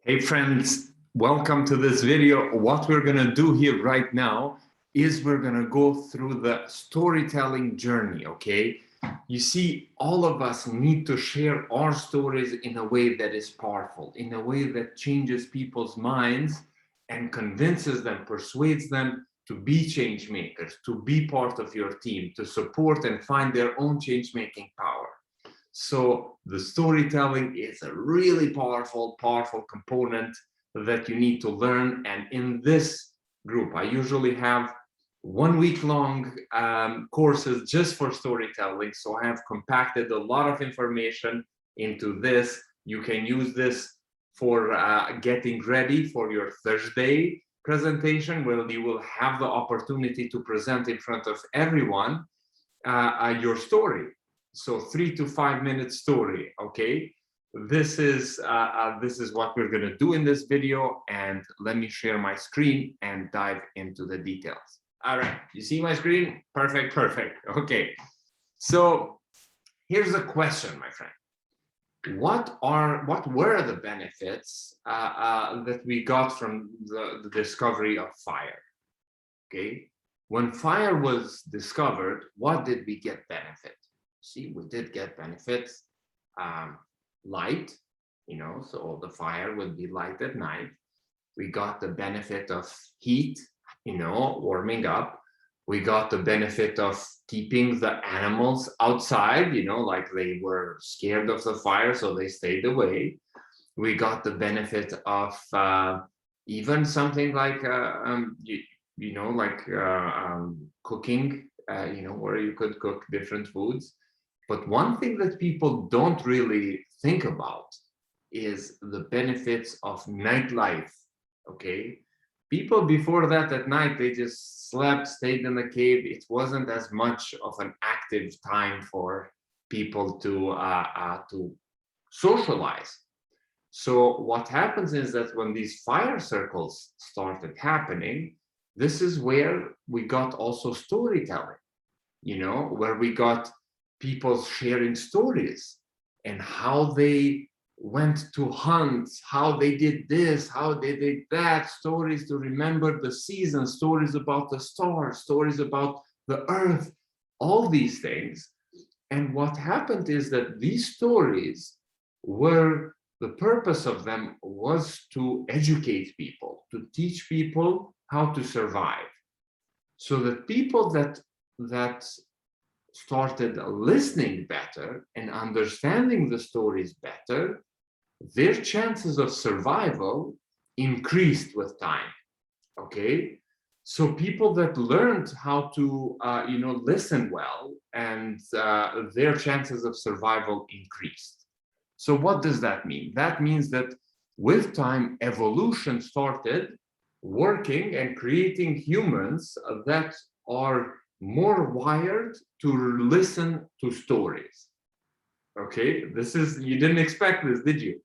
Hey friends, welcome to this video. What we're going to do here right now is we're going to go through the storytelling journey, okay? You see, all of us need to share our stories in a way that is powerful, in a way that changes people's minds and convinces them, persuades them to be change makers, to be part of your team, to support and find their own change-making power. So the storytelling is a really powerful component that you need to learn. And in this group, I usually have 1 week long courses just for storytelling. So I have compacted a lot of information into this. You can use this for getting ready for your Thursday presentation, where you will have the opportunity to present in front of everyone your story. So 3 to 5 minute story, okay? This is what we're gonna do in this video, and let me share my screen and dive into the details. All right, you see my screen? Perfect, perfect, okay. So here's a question, my friend. What were the benefits that we got from the discovery of fire, okay? When fire was discovered, what did we get benefit? See, we did get benefits, light, so the fire would be light at night. We got the benefit of heat, warming up. We got the benefit of keeping the animals outside, like they were scared of the fire, so they stayed away. We got the benefit of even something like, cooking, where you could cook different foods. But one thing that people don't really think about is the benefits of nightlife, okay? People before that at night, they just slept, stayed in the cave. It wasn't as much of an active time for people to socialize. So what happens is that when these fire circles started happening, this is where we got also storytelling, where we got people sharing stories and how they went to hunt, how they did this, how they did that, stories to remember the season, stories about the stars, stories about the earth, all these things. And what happened is that these stories were, the purpose of them was to educate people, to teach people how to survive. So that people that started listening better and understanding the stories better, their chances of survival increased with time, okay? So people that learned how to, listen well, and their chances of survival increased. So what does that mean? That means that with time, evolution started working and creating humans that are more wired to listen to stories. Okay, you didn't expect this, did you?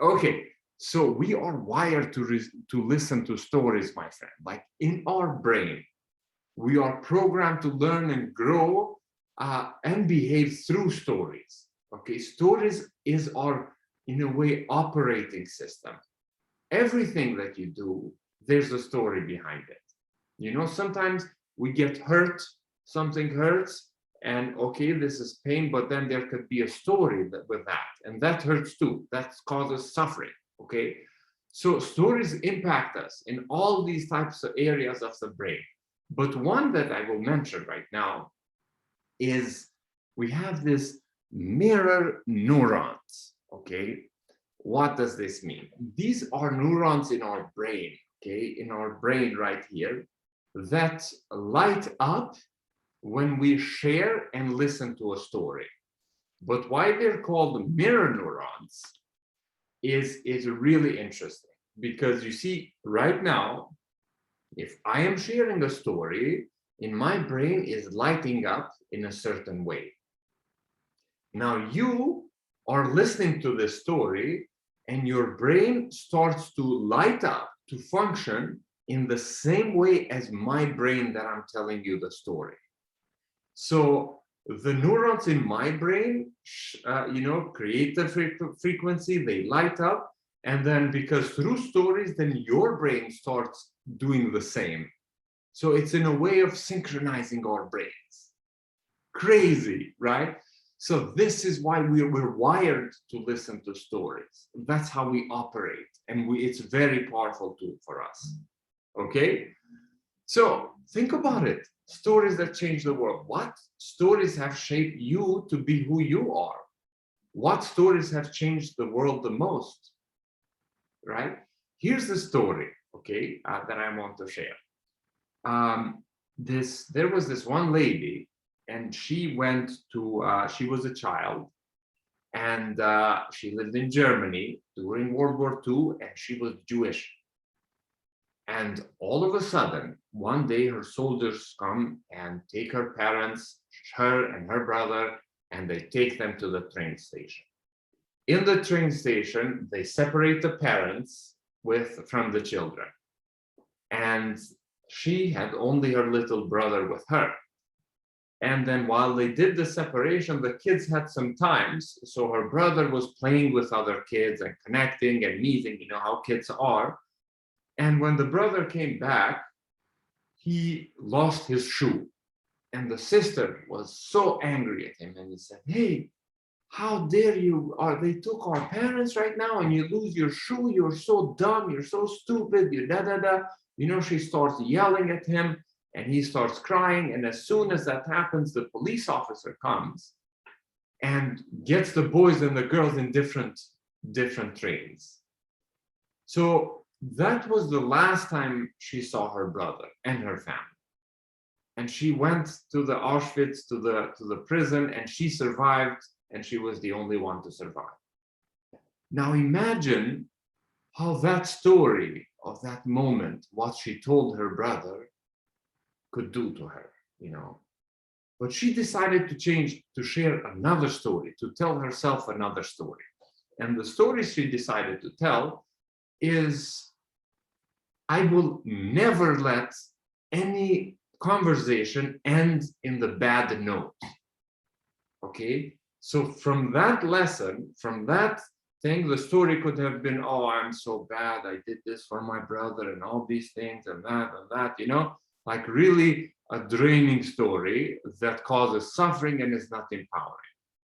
Okay, so we are wired to listen to stories, my friend. Like in our brain, we are programmed to learn and grow and behave through stories. Okay, stories is our, in a way, operating system. Everything that you do, there's a story behind it. Sometimes we get hurt, something hurts, and okay, this is pain, but then there could be a story with that, and that hurts too. That causes suffering, okay? So stories impact us in all these types of areas of the brain. But one that I will mention right now is we have this mirror neurons, okay? What does this mean? These are neurons in our brain, okay? In our brain right here, that light up when we share and listen to a story. But why they're called mirror neurons is really interesting, because you see right now, if I am sharing a story, in my brain is lighting up in a certain way. Now you are listening to the story and your brain starts to light up, to function in the same way as my brain that I'm telling you the story. So the neurons in my brain, create the frequency, they light up, And then because through stories, then your brain starts doing the same. So it's in a way of synchronizing our brains. Crazy, right? So this is why we're wired to listen to stories. That's how we operate. And it's a very powerful tool for us. Okay? So think about it. Stories that change the world. What stories have shaped you to be who you are? What stories have changed the world the most? Right? Here's the story, okay, that I want to share. There was this one lady, and she went to, she was a child, and she lived in Germany during World War II, and she was Jewish. And all of a sudden, one day her soldiers come and take her parents, her and her brother, and they take them to the train station. In the train station, they separate the parents from the children. And she had only her little brother with her. And then while they did the separation, the kids had some times. So her brother was playing with other kids and connecting and meeting, you know how kids are. And when the brother came back, he lost his shoe. And the sister was so angry at him. And he said, hey, how dare you? They took our parents right now and you lose your shoe. You're so dumb. You're so stupid. You da da da. You know, she starts yelling at him and he starts crying. And as soon as that happens, the police officer comes and gets the boys and the girls in different trains. So that was the last time she saw her brother and her family. And she went to the Auschwitz, to the prison, and she survived, and she was the only one to survive. Now imagine how that story of that moment, what she told her brother, could do to her, you know. But she decided to change, to share another story, to tell herself another story. And the story she decided to tell is, I will never let any conversation end in the bad note. Okay? So from that lesson, from that thing, the story could have been, oh, I'm so bad, I did this for my brother and all these things and that, you know, like really a draining story that causes suffering and is not empowering.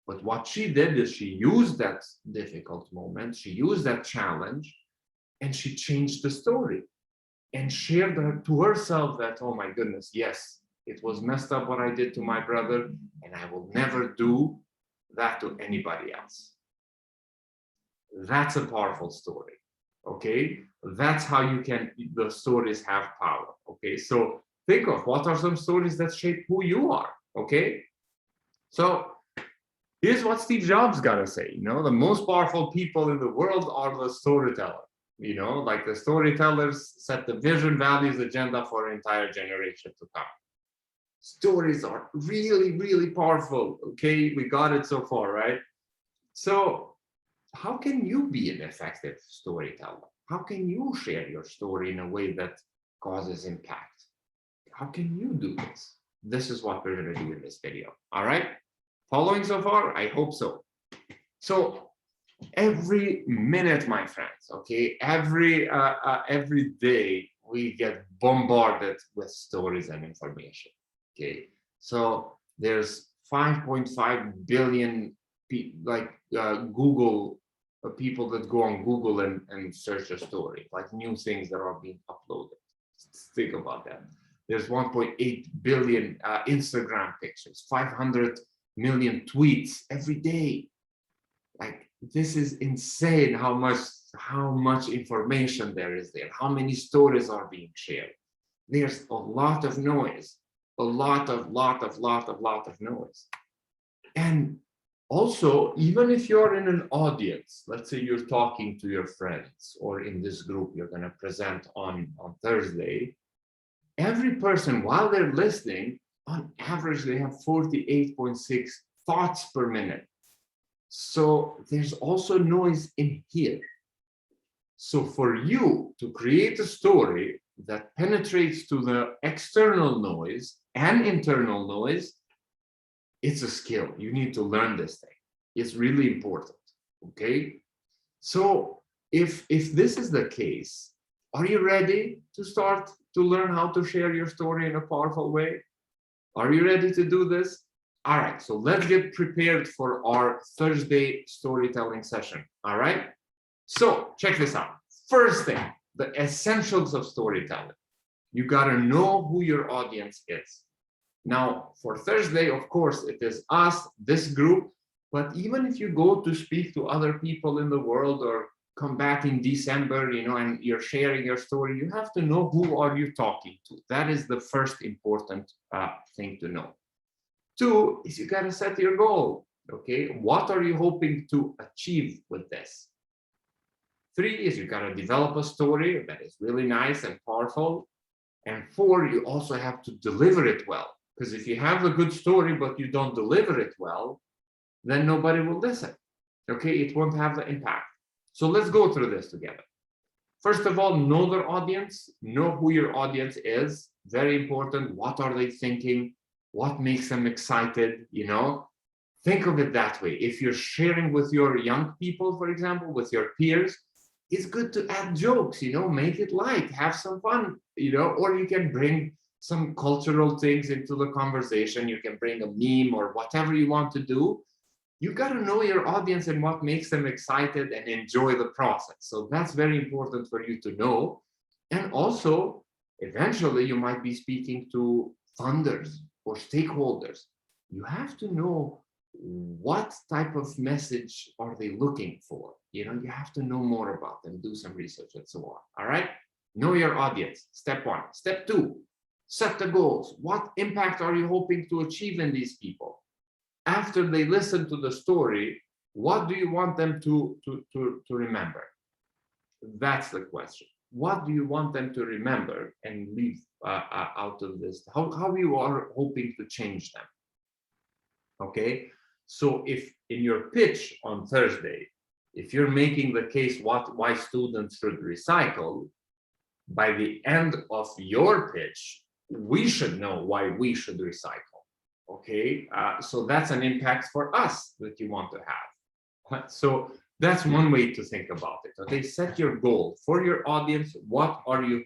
But what she did is she used that difficult moment, she used that challenge, and she changed the story and shared to herself that, oh my goodness, yes, it was messed up what I did to my brother, and I will never do that to anybody else. That's a powerful story, okay? That's how the stories have power, okay? So think of what are some stories that shape who you are, okay? So here's what Steve Jobs got to say, you know, the most powerful people in the world are the storytellers. You know, like the storytellers set the vision, values, agenda for an entire generation to come. Stories are really, really powerful. Okay, we got it so far, right? So how can you be an effective storyteller? How can you share your story in a way that causes impact? How can you do this? This is what we're going to do in this video. All right? Following so far? I hope so. So every minute, my friends, okay, every day we get bombarded with stories and information, okay? So there's 5.5 billion Google people that go on Google and search a story, like new things that are being uploaded. Think about that. There's 1.8 billion Instagram pictures, 500 million tweets every day. Like, this is insane how much information there is there, how many stories are being shared. There's a lot of noise, a lot of noise. And also, even if you're in an audience, let's say you're talking to your friends, or in this group you're going to present on Thursday, every person, while they're listening, on average they have 48.6 thoughts per minute. So there's also noise in here. So for you to create a story that penetrates to the external noise and internal noise, it's a skill. You need to learn this thing. It's really important, okay? So if this is the case, are you ready to start to learn how to share your story in a powerful way? Are you ready to do this? All right, so let's get prepared for our Thursday storytelling session. All right, so check this out. First thing, the essentials of storytelling. You got to know who your audience is. Now, for Thursday, of course, it is us, this group, but even if you go to speak to other people in the world or come back in December, and you're sharing your story, you have to know who are you talking to. That is the first important thing to know. 2 is you got to set your goal. Okay, what are you hoping to achieve with this? 3 is you got to develop a story that is really nice and powerful. And 4, you also have to deliver it well. Because if you have a good story, but you don't deliver it well, then nobody will listen. Okay, it won't have the impact. So let's go through this together. First of all, know their audience, know who your audience is. Very important. What are they thinking? What makes them excited? Think of it that way. If you're sharing with your young people, for example, with your peers, it's good to add jokes, make it light, have some fun, or you can bring some cultural things into the conversation. You can bring a meme or whatever you want to do. You got to know your audience and what makes them excited and enjoy the process. So that's very important for you to know. And also, eventually, you might be speaking to funders or stakeholders. You have to know what type of message are they looking for. You have to know more about them, do some research and so on. All right, know your audience. Step 1. Step 2, set the goals. What impact are you hoping to achieve in these people? After they listen to the story, what do you want them to remember? That's the question. What do you want them to remember and leave out of this? How you are hoping to change them? Okay, so if in your pitch on Thursday, if you're making the case why students should recycle, by the end of your pitch, we should know why we should recycle. Okay, so that's an impact for us that you want to have. So that's one way to think about it. Okay, set your goal for your audience. What are you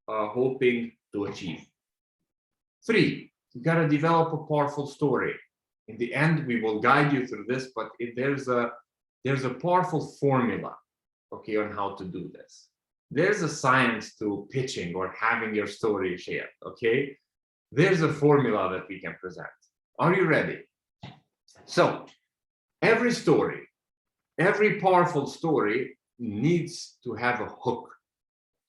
hoping to achieve? 3, you got to develop a powerful story. In the end, we will guide you through this, but there's a powerful formula, okay, on how to do this. There's a science to pitching or having your story shared, okay? There's a formula that we can present. Are you ready? So, every story, every powerful story needs to have a hook.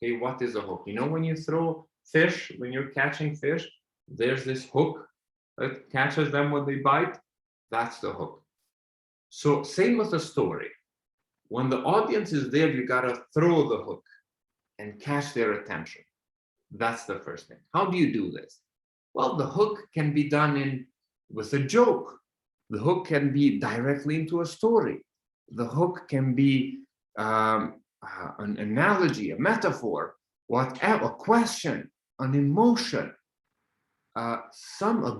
Okay, what is a hook? When you throw fish, when you're catching fish, there's this hook that catches them when they bite. That's the hook. So same with a story. When the audience is there, you gotta throw the hook and catch their attention. That's the first thing. How do you do this? Well, the hook can be done with a joke. The hook can be directly into a story. The hook can be an analogy, a metaphor, whatever, a question, an emotion, a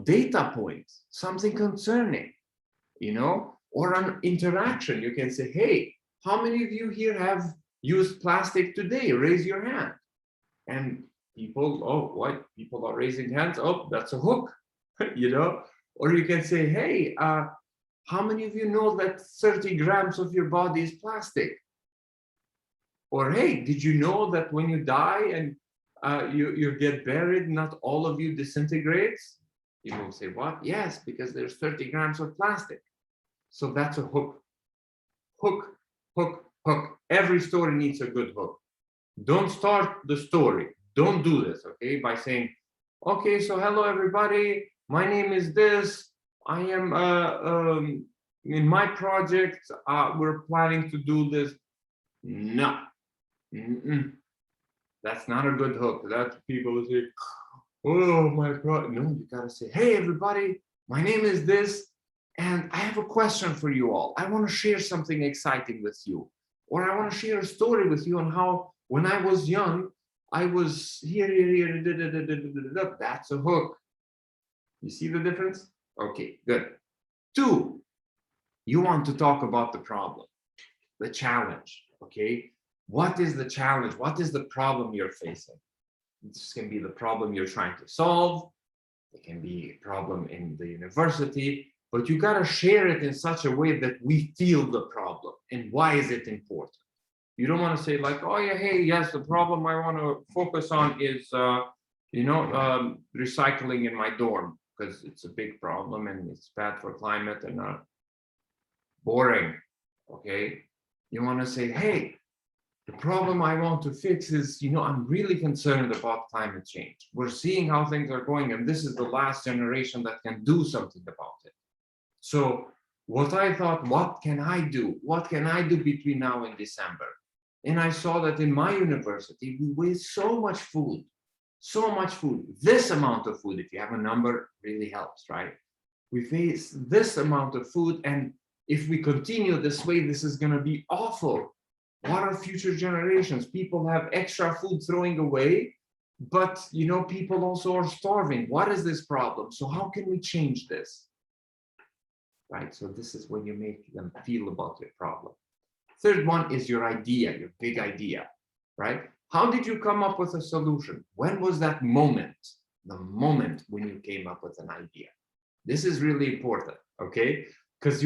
data point, something concerning, or an interaction. You can say, hey, how many of you here have used plastic today? Raise your hand. And people, oh, what? People are raising hands. Oh, that's a hook, Or you can say, hey, how many of you know that 30 grams of your body is plastic? Or, hey, did you know that when you die and you get buried, not all of you disintegrates? You will say, what? Yes, because there's 30 grams of plastic. So that's a hook. Hook, hook, hook. Every story needs a good hook. Don't start the story. Don't do this, okay? By saying, okay, so hello, everybody. My name is this. I am in my project. We're planning to do this. No. That's not a good hook. That people will say, oh my God. No, you gotta say, hey, everybody, my name is this, and I have a question for you all. I want to share something exciting with you, or I want to share a story with you on how when I was young, I was here. That's a hook. You see the difference? Okay, good. 2, you want to talk about the problem, the challenge, okay? What is the challenge? What is the problem you're facing? This can be the problem you're trying to solve. It can be a problem in the university, but you got to share it in such a way that we feel the problem and why is it important. You don't want to say like, oh yeah, hey, yes, the problem I want to focus on is, recycling in my dorm because it's a big problem and it's bad for climate and boring. Okay, you want to say, hey, the problem I want to fix is, I'm really concerned about climate change. We're seeing how things are going, and this is the last generation that can do something about it. So what I thought, what can I do? What can I do between now and December? And I saw that in my university, we waste so much food, so much food. This amount of food, if you have a number, really helps, right? We waste this amount of food, and if we continue this way, this is going to be awful. What are future generations? People have extra food throwing away, but people also are starving. What is this problem? So how can we change this? Right? So this is when you make them feel about your problem. Third one is your idea, your big idea, right? How did you come up with a solution? When was that moment? The moment when you came up with an idea. This is really important, okay? Because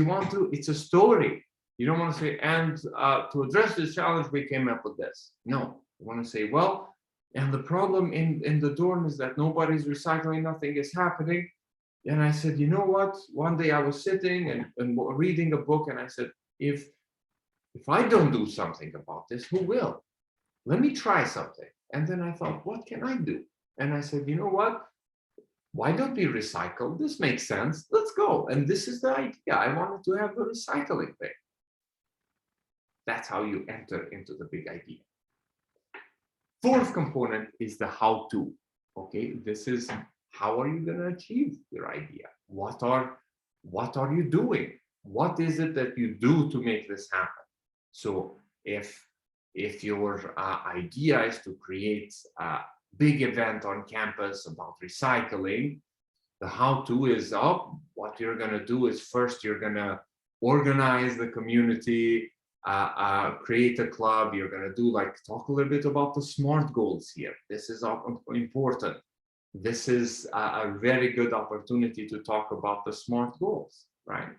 it's a story. You don't want to say, and to address this challenge, we came up with this. No, you want to say, well, and the problem in the dorm is that nobody's recycling, nothing is happening. And I said, you know what? One day I was sitting and reading a book, and I said, if I don't do something about this, who will? Let me try something. And then I thought, what can I do? And I said, you know what? Why don't we recycle? This makes sense. Let's go. And this is the idea. I wanted to have a recycling thing. That's how you enter into the big idea. Fourth component is the how-to. Okay, this is how are you going to achieve your idea? What are you doing? What is it that you do to make this happen? So if your idea is to create a big event on campus about recycling, the how-to is what you're going to do is first you're going to organize the community, create a club. You're going to talk a little bit about the SMART goals here. This is important. This is a very good opportunity to talk about the SMART goals, right?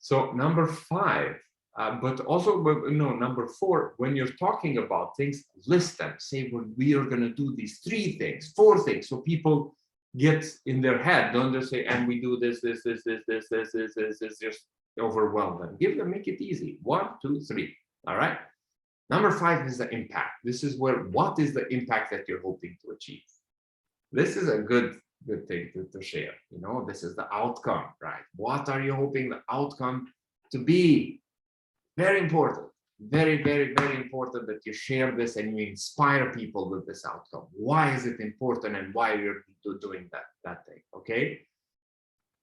So number 5, number 4, when you're talking about things, list them. Say, well, we are going to do these 3 things, 4 things, so people get in their head. Don't just say, and we do this, just overwhelm them. Make it easy. 1, 2, 3. All right. Number 5 is the impact. This is what is the impact that you're hoping to achieve? This is a good thing to share. This is the outcome, right? What are you hoping the outcome to be? Very important. Very, very, very important that you share this and you inspire people with this outcome. Why is it important and why you're doing that thing? Okay.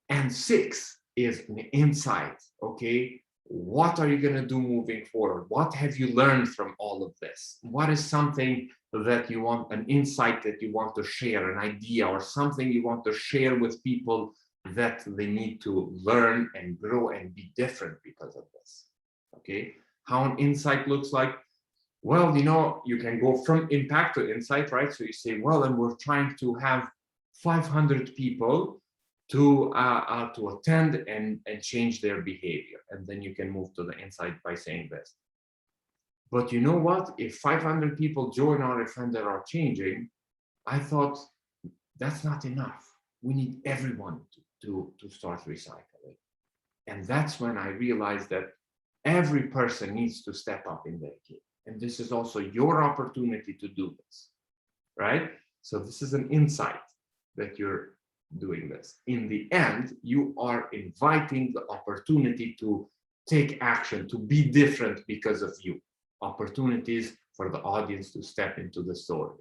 And 6 is an insight. Okay. What are you going to do moving forward? What have you learned from all of this? What is something that you want, an insight that you want to share, an idea or something you want to share with people that they need to learn and grow and be different because of this? Okay. How an insight looks like? Well, you can go from impact to insight, right? So you say, well, and we're trying to have 500 people to attend and change their behavior. And then you can move to the insight by saying this. But you know what? If 500 people join our event that are changing, I thought that's not enough. We need everyone to start recycling. And that's when I realized that every person needs to step up in their game. And this is also your opportunity to do this, right? So this is an insight that you're doing this. In the end, you are inviting the opportunity to take action, to be different because of you. Opportunities for the audience to step into the story.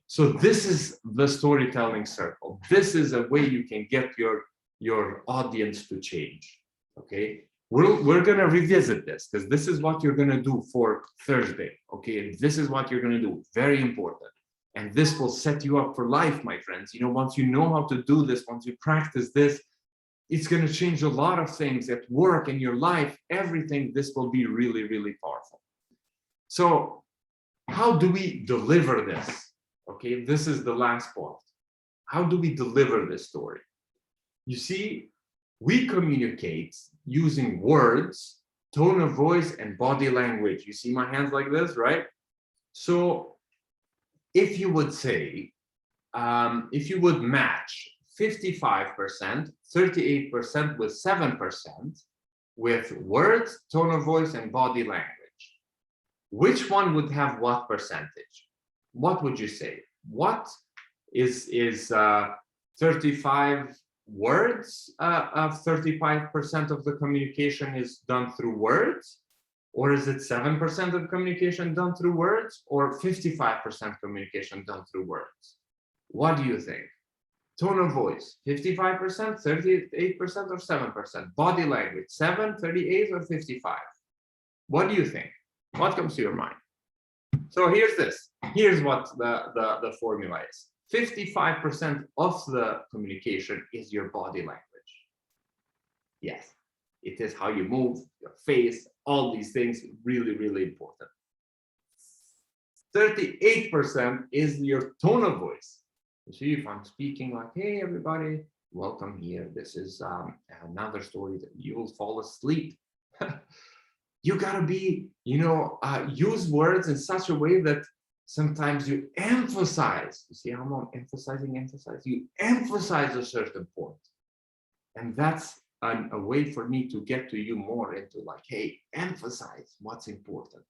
So this is the storytelling circle. This is a way you can get your audience to change, okay? We're going to revisit this because this is what you're going to do for Thursday, okay? And this is what you're going to do. Very important. And this will set you up for life, my friends. Once you know how to do this, once you practice this, it's going to change a lot of things at work, in your life, everything. This will be really, really powerful. So how do we deliver this? Okay, this is the last part. How do we deliver this story? You see, we communicate using words, tone of voice, and body language. You see my hands like this, right? So if you would say, if you would match 55%, 38% with 7% with words, tone of voice, and body language, which one would have what percentage? What would you say? What is 35 words of 35% of the communication is done through words? Or is it 7% of communication done through words, or 55% communication done through words? What do you think? Tone of voice, 55%, 38%, or 7%? Body language, 7, 38, or 55? What do you think? What comes to your mind? So here's this. Here's what the formula is. 55% of the communication is your body language. Yes, it is how you move, your face, all these things, really, really important. 38% is your tone of voice. You see, if I'm speaking like, hey, everybody, welcome here. This is another story that you will fall asleep. You gotta be, use words in such a way that sometimes you emphasize. You see how I'm emphasizing? You emphasize a certain point. And that's a way for me to get to you more into like, hey, emphasize what's important.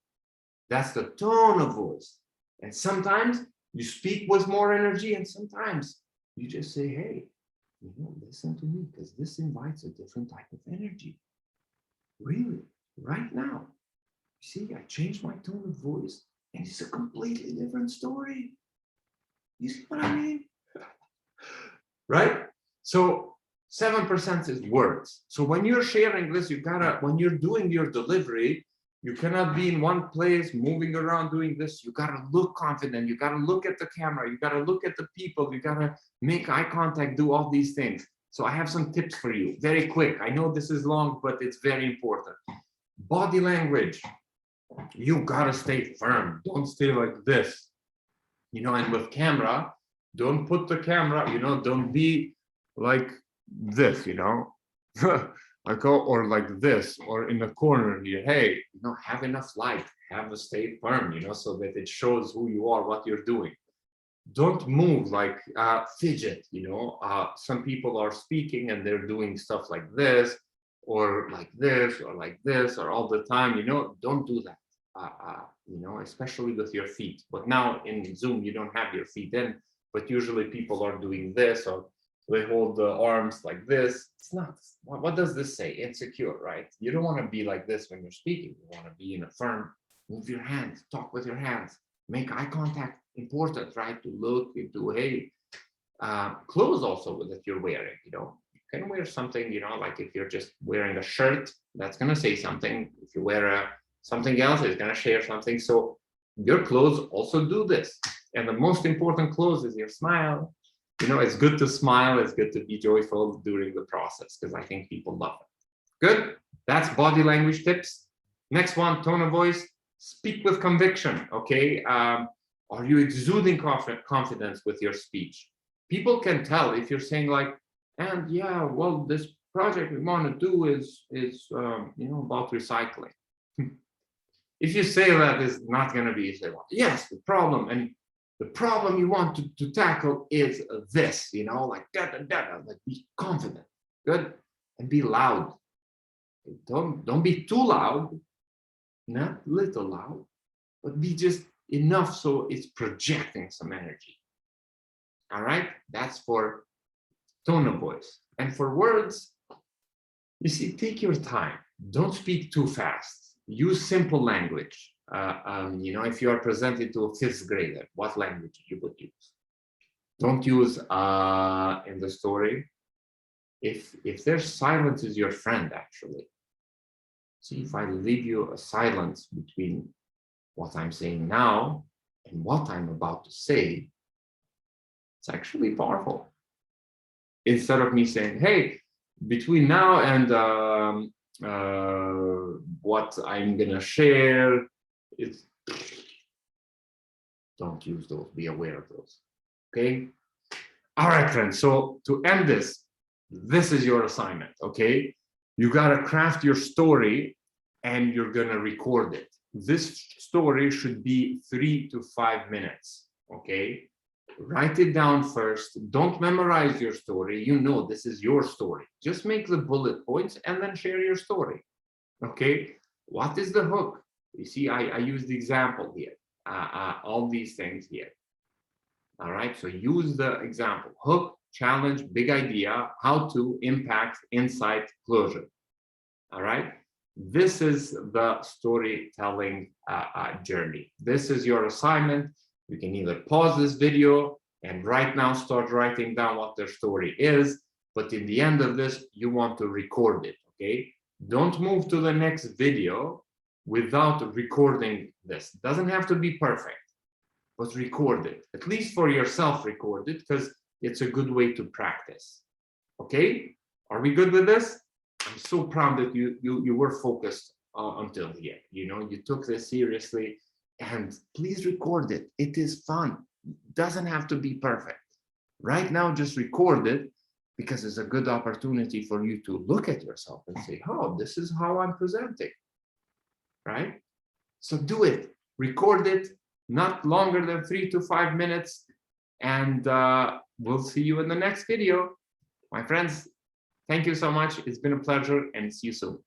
That's the tone of voice. And sometimes you speak with more energy, and sometimes you just say, hey, listen to me, because this invites a different type of energy. Really, right now. You see, I changed my tone of voice, and it's a completely different story. You see what I mean? Right? So 7% is words. So when you're sharing this, when you're doing your delivery, you cannot be in one place, moving around doing this. You gotta look confident. You gotta look at the camera. You gotta look at the people. You gotta make eye contact, do all these things. So I have some tips for you, very quick. I know this is long, but it's very important. Body language. You gotta stay firm. Don't stay like this. And with camera, don't put the camera, don't be like this, like, or like this, or in the corner here. Hey, have enough light, stay firm, so that it shows who you are, what you're doing. Don't move like fidget, some people are speaking and they're doing stuff like this, or like this, or like this, or all the time, don't do that. Especially with your feet. But now in Zoom, you don't have your feet in, but usually people are doing this, or they hold the arms like this. It's not, what does this say? Insecure, right? You don't want to be like this when you're speaking. You want to be in a firm, move your hands, talk with your hands, make eye contact, important, right? To look into, hey, clothes also that you're wearing, you can wear something, like if you're just wearing a shirt, that's going to say something. If you wear something else, it's going to share something. So your clothes also do this. And the most important clothes is your smile. It's good to smile. It's good to be joyful during the process, because I think people love it. Good. That's body language tips. Next one, tone of voice. Speak with conviction. Okay. Are you exuding confidence with your speech? People can tell if you're saying like, and yeah, well, this project we want to do is about recycling. If you say that, it's not going to be easy. Yes, the problem you want to tackle is this, like like be confident, good, and be loud. Don't be too loud, not little loud, but be just enough so it's projecting some energy. All right, that's for tone of voice. And for words, you see, take your time. Don't speak too fast. Use simple language. If you are presented to a fifth grader, what language you would use? Don't use in the story. If there's silence is your friend, actually. See, if I leave you a silence between what I'm saying now and what I'm about to say, it's actually powerful. Instead of me saying, hey, between now and what I'm gonna share, Don't use those. Be aware of those. Okay. All right, friends. So to end this, this is your assignment. Okay. You got to craft your story and you're going to record it. This story should be 3 to 5 minutes. Okay. Write it down first. Don't memorize your story. You know, this is your story. Just make the bullet points and then share your story. Okay. What is the hook? You see, I use the example here. All these things here. All right. So use the example: hook, challenge, big idea, how to, impact, insight, closure. All right. This is the storytelling journey. This is your assignment. You can either pause this video and right now start writing down what their story is. But in the end of this, you want to record it. Okay. Don't move to the next video without recording this. It doesn't have to be perfect, but record it. At least for yourself, record it, because it's a good way to practice. Okay? Are we good with this? I'm so proud that you were focused until here. You know, you took this seriously, and please record it. It is fun. It doesn't have to be perfect. Right now, just record it, because it's a good opportunity for you to look at yourself and say, oh, this is how I'm presenting. Right? So do it, record it, not longer than 3 to 5 minutes, and we'll see you in the next video. My friends, thank you so much. It's been a pleasure, and see you soon.